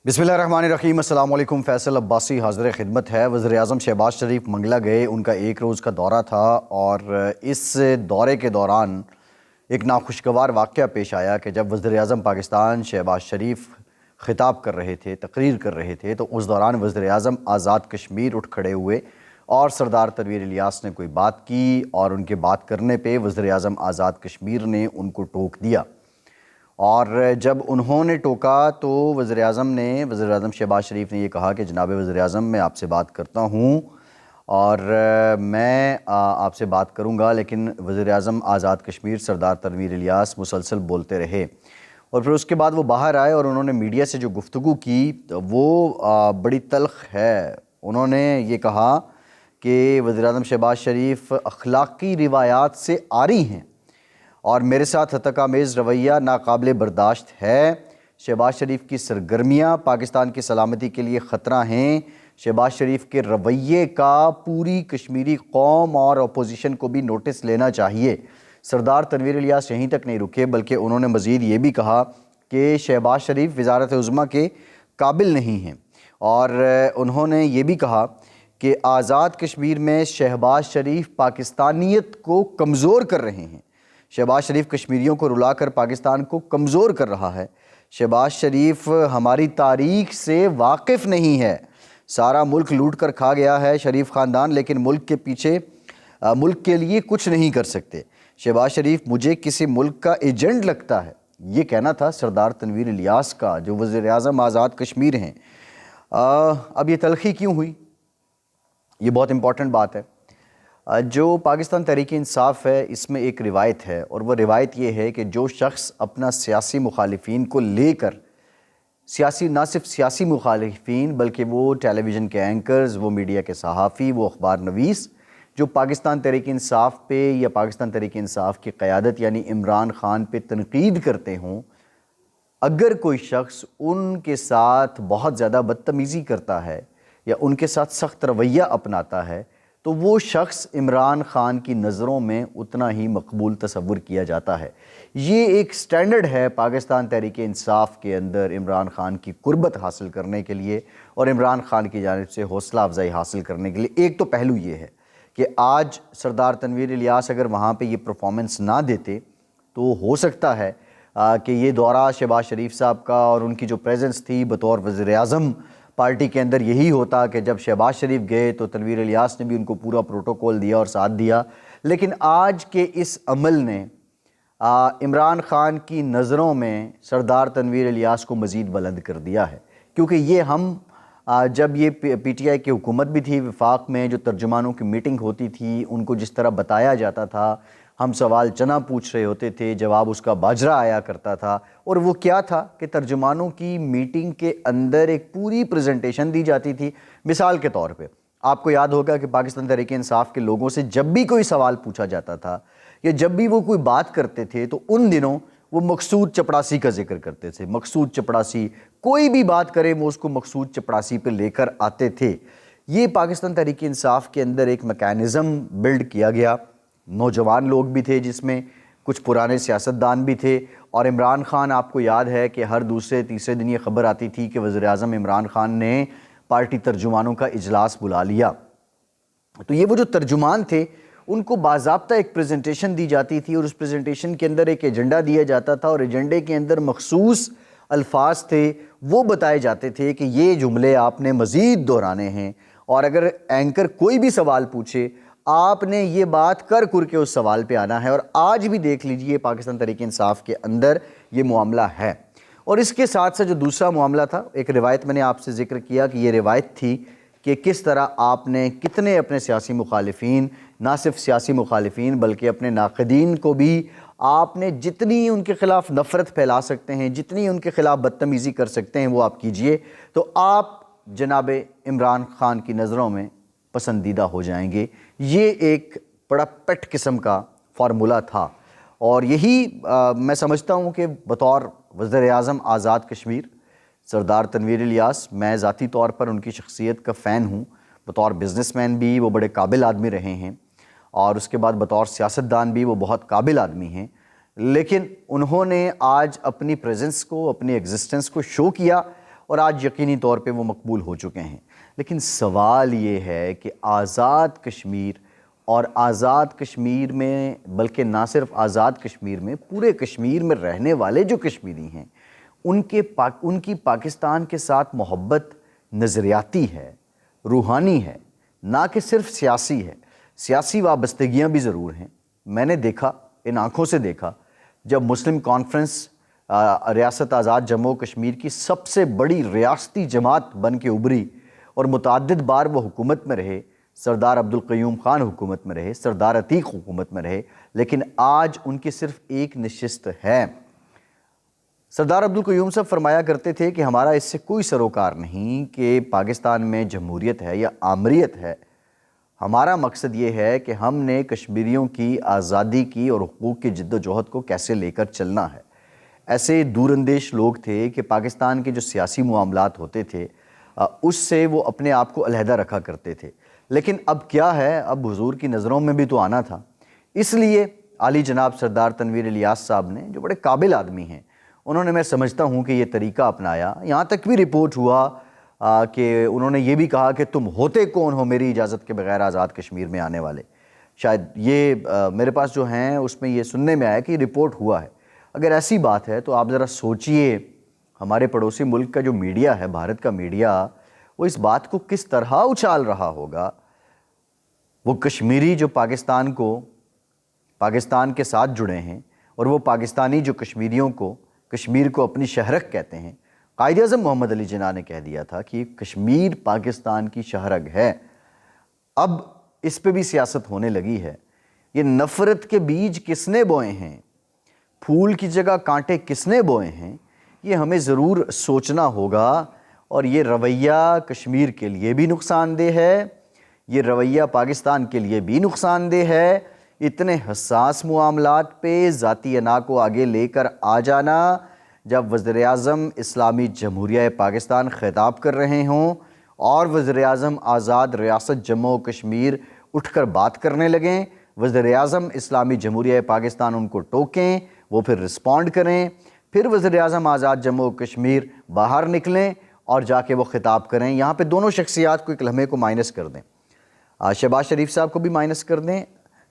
बिस्मिल्लाहिर्रहमानिर्रहीम। अस्सलाम वालेकुम। फैसल अब्बासी हाज़िर खिदमत है। वज़ीर-ए-आज़म शहबाज शरीफ मंगला गए, उनका एक रोज़ का दौरा था और इस दौरे के दौरान एक नाखुशगवार वाक़या पेश आया कि जब वज़ीर-ए-आज़म पाकिस्तान शहबाज शरीफ ख़िताब कर रहे थे, तकरीर कर रहे थे, तो उस दौरान वज़ीर-ए-आज़म आज़ाद कश्मीर उठ खड़े हुए और सरदार तनवीर इलियास ने कोई बात की और उनके बात करने पे वज़ीर-ए-आज़म आज़ाद कश्मीर ने उनको टोक दिया। और जब उन्होंने टोका तो वज़ीर-ए-आज़म शहबाज शरीफ ने ये कहा कि जनाब वज़ीर-ए-आज़म, मैं आपसे बात करता हूँ और मैं आपसे बात करूँगा, लेकिन वज़ीर-ए-आज़म आज़ाद कश्मीर सरदार तनवीर इलियास मुसलसल बोलते रहे। और फिर उसके बाद वो बाहर आए और उन्होंने मीडिया से जो गुफ्तगू की तो वो बड़ी तल्ख़ है। उन्होंने ये कहा कि वज़ीर-ए-आज़म शहबाज शरीफ अखलाक़ी रिवायात से आरी हैं और मेरे साथ हतक-आमेज़ रवैया नाकाबिल बर्दाश्त है। शहबाज शरीफ की सरगर्मियाँ पाकिस्तान की सलामती के लिए ख़तरा हैं। शहबाज शरीफ के रवैये का पूरी कश्मीरी कौम और अपोजिशन को भी नोटिस लेना चाहिए। सरदार तनवीर इलियास यहीं तक नहीं रुके, बल्कि उन्होंने मज़ीद ये भी कहा कि शहबाज शरीफ वज़ारत उज़्मा के काबिल नहीं हैं और उन्होंने ये भी कहा कि आज़ाद कश्मीर में शहबाज शरीफ पाकिस्तानियत को कमज़ोर कर रहे हैं। शहबाज शरीफ कश्मीरियों को रुलाकर पाकिस्तान को कमज़ोर कर रहा है। शहबाज शरीफ हमारी तारीख़ से वाकिफ़ नहीं है। सारा मुल्क लूट कर खा गया है शरीफ ख़ानदान, लेकिन मुल्क के लिए कुछ नहीं कर सकते। शहबाज शरीफ मुझे किसी मुल्क का एजेंट लगता है। ये कहना था सरदार तनवीर इलियास का, जो वज़ीर-ए-आज़म आज़ाद कश्मीर हैं। अब ये तलख़ी क्यों हुई, ये बहुत इम्पॉर्टेंट बात है। जो पाकिस्तान तहरीक-ए-इंसाफ़ है, इसमें एक रिवायत है और वो रिवायत ये है कि जो शख्स अपना सियासी मुखालिफिन को लेकर, ना सिर्फ सियासी मुखालिफिन बल्कि वो टेलीविज़न के एंकर्स, वो मीडिया के सहाफ़ी, वो अखबार नवीस जो पाकिस्तान तहरीक-ए-इंसाफ़ पे या पाकिस्तान तहरीक-ए-इंसाफ़ की क़यादत यानी इमरान ख़ान पे तनक़ीद करते हों, अगर कोई शख्स उनके साथ बहुत ज़्यादा बदतमीज़ी करता है या उनके साथ सख्त रवैया अपनाता है, तो वो शख्स इमरान ख़ान की नज़रों में उतना ही मकबूल तसव्वुर किया जाता है। ये एक स्टैंडर्ड है पाकिस्तान तहरीक-ए-इंसाफ़ के अंदर इमरान ख़ान की कुर्बत हासिल करने के लिए और इमरान ख़ान की जानिब से हौसला अफजाई हासिल करने के लिए। एक तो पहलू ये है कि आज सरदार तनवीर इलियास अगर वहाँ पे ये परफॉर्मेंस ना देते तो हो सकता है कि ये दौरा शहबाज शरीफ साहब का और उनकी जो प्रेजेंस थी बतौर वज़ीर-ए-आज़म पार्टी के अंदर यही होता कि जब शहबाज शरीफ गए तो तनवीर इलियास ने भी उनको पूरा प्रोटोकॉल दिया और साथ दिया। लेकिन आज के इस अमल ने इमरान ख़ान की नज़रों में सरदार तनवीर इलियास को मज़ीद बुलंद कर दिया है, क्योंकि ये जब ये PTI की हुकूमत भी थी वफाक में, जो तर्जुमानों की मीटिंग होती थी, उनको जिस तरह बताया जाता था, हम सवाल चना पूछ रहे होते थे, जवाब उसका बाजरा आया करता था। और वो क्या था कि तर्जुमानों की मीटिंग के अंदर एक पूरी प्रेजेंटेशन दी जाती थी। मिसाल के तौर पे आपको याद होगा कि पाकिस्तान तहरीक-ए-इंसाफ़ के लोगों से जब भी कोई सवाल पूछा जाता था या जब भी वो कोई बात करते थे तो उन दिनों वो मकसूद चपड़ासी का जिक्र करते थे। मकसूद चपड़ासी, कोई भी बात करे वो उसको मकसूद चपड़ासी पे लेकर आते थे। ये पाकिस्तान तहरीक-ए-इंसाफ़ के अंदर एक मैकेनिज़्म बिल्ड किया गया। नौजवान लोग भी थे जिसमें कुछ पुराने सियासतदान भी थे और इमरान ख़ान, आपको याद है कि हर दूसरे तीसरे दिन ये ख़बर आती थी कि वज़ीर-ए-आज़म इमरान ख़ान ने पार्टी तर्जुमानों का इजलास बुला लिया। तो ये वो जो तर्जुमान थे उनको बाज़ाब्ता एक प्रेजेंटेशन दी जाती थी और उस प्रेजेंटेशन के अंदर एक एजेंडा दिया जाता था और एजेंडे के अंदर मखसूस अल्फाज थे, वो बताए जाते थे कि ये जुमले आपने मज़ीद दोहराने हैं और अगर एंकर कोई भी सवाल पूछे आपने ये बात कर के उस सवाल पे आना है। और आज भी देख लीजिए पाकिस्तान तहरीक-ए-इंसाफ़ के अंदर ये मामला है। और इसके साथ साथ जो दूसरा मामला था, एक रिवायत मैंने आपसे ज़िक्र किया कि ये रिवायत थी कि किस तरह आपने कितने अपने सियासी मुखालिफिन, ना सिर्फ सियासी मुखालिफिन बल्कि अपने नाक़दीन को भी आपने जितनी उनके ख़िलाफ़ नफ़रत फैला सकते हैं, जितनी उनके ख़िलाफ़ बदतमीज़ी कर सकते हैं वो आप कीजिए, तो आप जनाब इमरान ख़ान की नज़रों में पसंदीदा हो जाएंगे। ये एक बड़ा पेट किस्म का फार्मूला था और यही मैं समझता हूँ कि बतौर वज़ीर-ए-आज़म आज़ाद कश्मीर सरदार तनवीर इलियास, मैं ज़ाती तौर पर उनकी शख्सियत का फ़ैन हूँ। बतौर बिज़नेसमैन भी वो बड़े काबिल आदमी रहे हैं और उसके बाद बतौर सियासतदान भी वो बहुत काबिल आदमी हैं। लेकिन उन्होंने आज अपनी प्रेजेंस को, अपनी एग्जिस्टेंस को शो किया اور آج یقینی طور پہ وہ مقبول ہو چکے ہیں۔ لیکن سوال یہ ہے کہ آزاد کشمیر اور آزاد کشمیر میں، بلکہ نہ صرف آزاد کشمیر میں، پورے کشمیر میں رہنے والے جو کشمیری ہیں ان کی پاکستان کے ساتھ محبت نظریاتی ہے، روحانی ہے، نہ کہ صرف سیاسی ہے۔ سیاسی وابستگیاں بھی ضرور ہیں۔ میں نے دیکھا، ان آنکھوں سے دیکھا، جب مسلم کانفرنس ریاست آزاد جموں و کشمیر کی سب سے بڑی ریاستی جماعت بن کے ابھری اور متعدد بار وہ حکومت میں رہے، سردار عبدالقیوم خان حکومت میں رہے، سردار عتیق حکومت میں رہے، لیکن آج ان کی صرف ایک نشست ہے۔ سردار عبدالقیوم صاحب فرمایا کرتے تھے کہ ہمارا اس سے کوئی سروکار نہیں کہ پاکستان میں جمہوریت ہے یا آمریت ہے، ہمارا مقصد یہ ہے کہ ہم نے کشمیریوں کی آزادی کی اور حقوق کی جد و جہد کو کیسے لے کر چلنا ہے۔ ایسے دور اندیش لوگ تھے کہ پاکستان کے جو سیاسی معاملات ہوتے تھے اس سے وہ اپنے آپ کو علیحدہ رکھا کرتے تھے، لیکن اب کیا ہے، اب حضور کی نظروں میں بھی تو آنا تھا۔ اس لیے عالی جناب سردار تنویر الیاس صاحب نے، جو بڑے قابل آدمی ہیں، انہوں نے، میں سمجھتا ہوں کہ یہ طریقہ اپنایا۔ یہاں تک بھی رپورٹ ہوا کہ انہوں نے یہ بھی کہا کہ تم ہوتے کون ہو میری اجازت کے بغیر آزاد کشمیر میں آنے والے۔ شاید یہ میرے پاس جو ہیں اس میں یہ سننے میں آیا کہ یہ رپورٹ ہوا ہے۔ اگر ایسی بات ہے تو آپ ذرا سوچئے، ہمارے پڑوسی ملک کا جو میڈیا ہے، بھارت کا میڈیا، وہ اس بات کو کس طرح اچھال رہا ہوگا۔ وہ کشمیری جو پاکستان کے ساتھ جڑے ہیں، اور وہ پاکستانی جو کشمیریوں کو، کشمیر کو اپنی شہرک کہتے ہیں۔ قائد اعظم محمد علی جناح نے کہہ دیا تھا کہ کشمیر پاکستان کی شہرگ ہے۔ اب اس پہ بھی سیاست ہونے لگی ہے۔ یہ نفرت کے بیج کس نے بوئے ہیں، پھول کی جگہ کانٹے کس نے بوئے ہیں، یہ ہمیں ضرور سوچنا ہوگا۔ اور یہ رویہ کشمیر کے لیے بھی نقصان دہ ہے، یہ رویہ پاکستان کے لیے بھی نقصان دہ ہے۔ اتنے حساس معاملات پہ ذاتی انا کو آگے لے کر آ جانا، جب وزیر اعظم اسلامی جمہوریہ پاکستان خطاب کر رہے ہوں اور وزیر اعظم آزاد ریاست جموں و کشمیر اٹھ کر بات کرنے لگیں، وزیر اعظم اسلامی جمہوریہ پاکستان ان کو ٹوکیں، وہ پھر رسپونڈ کریں، پھر وزیر اعظم آزاد جموں و کشمیر باہر نکلیں اور جا کے وہ خطاب کریں۔ یہاں پہ دونوں شخصیات کو ایک لمحے کو مائنس کر دیں، شہباز شریف صاحب کو بھی مائنس کر دیں،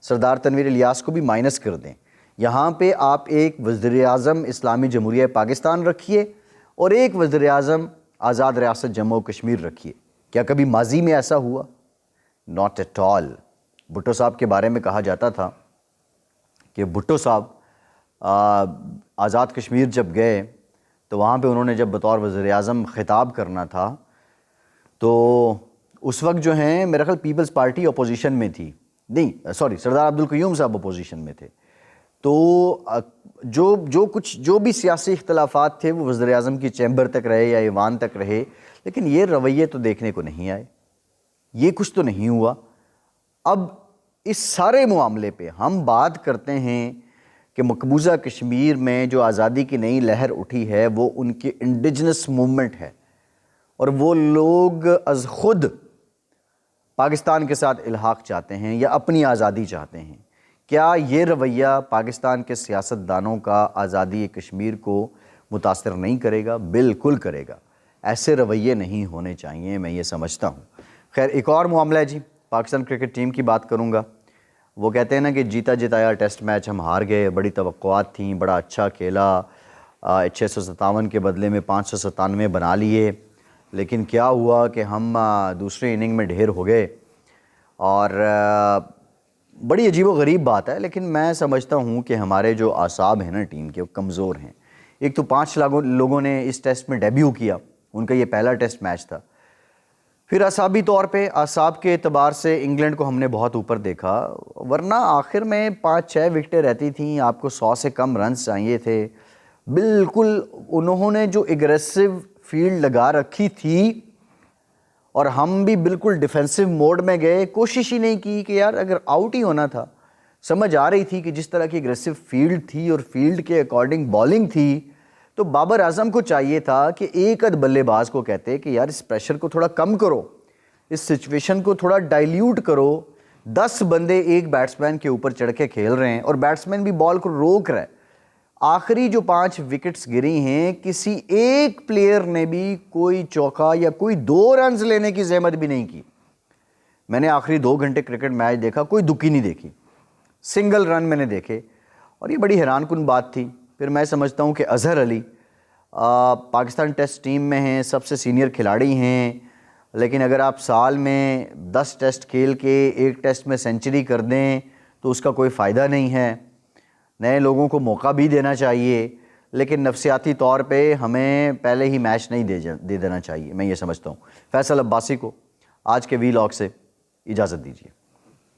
سردار تنویر الیاس کو بھی مائنس کر دیں۔ یہاں پہ آپ ایک وزیر اعظم اسلامی جمہوریہ پاکستان رکھیے اور ایک وزیر اعظم آزاد ریاست جموں و کشمیر رکھیے۔ کیا کبھی ماضی میں ایسا ہوا؟ Not at all. بھٹو صاحب کے بارے میں کہا جاتا تھا کہ بھٹو صاحب آزاد کشمیر جب گئے تو وہاں پہ انہوں نے جب بطور وزیر اعظم خطاب کرنا تھا تو اس وقت جو ہیں میرا خیال پیپلز پارٹی اپوزیشن میں تھی، نہیں سوری، سردار عبدالقیوم صاحب اپوزیشن میں تھے، تو جو بھی سیاسی اختلافات تھے وہ وزیر اعظم کی چیمبر تک رہے یا ایوان تک رہے، لیکن یہ رویے تو دیکھنے کو نہیں آئے، یہ کچھ تو نہیں ہوا۔ اب اس سارے معاملے پہ ہم بات کرتے ہیں کہ مقبوضہ کشمیر میں جو آزادی کی نئی لہر اٹھی ہے وہ ان کی انڈیجنس موومنٹ ہے، اور وہ لوگ از خود پاکستان کے ساتھ الحاق چاہتے ہیں یا اپنی آزادی چاہتے ہیں۔ کیا یہ رویہ پاکستان کے سیاستدانوں کا آزادی کشمیر کو متاثر نہیں کرے گا؟ بالکل کرے گا۔ ایسے رویے نہیں ہونے چاہیے، میں یہ سمجھتا ہوں۔ خیر، ایک اور معاملہ ہے جی، پاکستان کرکٹ ٹیم کی بات کروں گا۔ وہ کہتے ہیں نا کہ جیتا جتایا ٹیسٹ میچ ہم ہار گئے، بڑی توقعات تھیں، بڑا اچھا کھیلا، 657 کے بدلے میں 597 بنا لیے، لیکن کیا ہوا کہ ہم دوسری اننگ میں ڈھیر ہو گئے۔ اور بڑی عجیب و غریب بات ہے، لیکن میں سمجھتا ہوں کہ ہمارے جو اعصاب ہیں نا ٹیم کے، وہ کمزور ہیں۔ ایک تو 5 لوگوں نے اس ٹیسٹ میں ڈیبیو کیا، ان کا یہ پہلا ٹیسٹ میچ تھا۔ پھر اعصابی طور پہ، اعصاب کے اعتبار سے انگلینڈ کو ہم نے بہت اوپر دیکھا، ورنہ آخر میں 5-6 وکٹیں رہتی تھیں، آپ کو 100 سے کم رنز چاہیے تھے۔ بالکل انہوں نے جو اگریسو فیلڈ لگا رکھی تھی اور ہم بھی بالکل ڈیفینسو موڈ میں گئے، کوشش ہی نہیں کی کہ یار اگر آؤٹ ہی ہونا تھا۔ سمجھ آ رہی تھی کہ جس طرح کی اگریسو فیلڈ تھی اور فیلڈ کے اکارڈنگ بالنگ تھی، تو بابر اعظم کو چاہیے تھا کہ ایک ادھ بلے باز کو کہتے کہ یار اس پریشر کو تھوڑا کم کرو، اس سچویشن کو تھوڑا ڈائلیوٹ کرو۔ 10 بندے ایک بیٹسمین کے اوپر چڑھ کے کھیل رہے ہیں اور بیٹسمین بھی بال کو روک رہا ہے، آخری جو 5 وکٹس گری ہیں کسی ایک پلیئر نے بھی کوئی چوکا یا کوئی 2 رنز لینے کی زحمت بھی نہیں کی. میں نے آخری 2 گھنٹے کرکٹ میچ دیکھا, کوئی دکی نہیں دیکھی, سنگل رن میں نے دیکھے, اور یہ بڑی حیران کن بات تھی. پھر میں سمجھتا ہوں کہ اظہر علی پاکستان ٹیسٹ ٹیم میں ہیں, سب سے سینئر کھلاڑی ہیں, لیکن اگر آپ سال میں 10 ٹیسٹ کھیل کے ایک ٹیسٹ میں سینچری کر دیں تو اس کا کوئی فائدہ نہیں ہے. نئے لوگوں کو موقع بھی دینا چاہیے, لیکن نفسیاتی طور پہ ہمیں پہلے ہی میچ نہیں دے دینا چاہیے, میں یہ سمجھتا ہوں. فیصل عباسی کو آج کے وی لاگ سے اجازت دیجیے.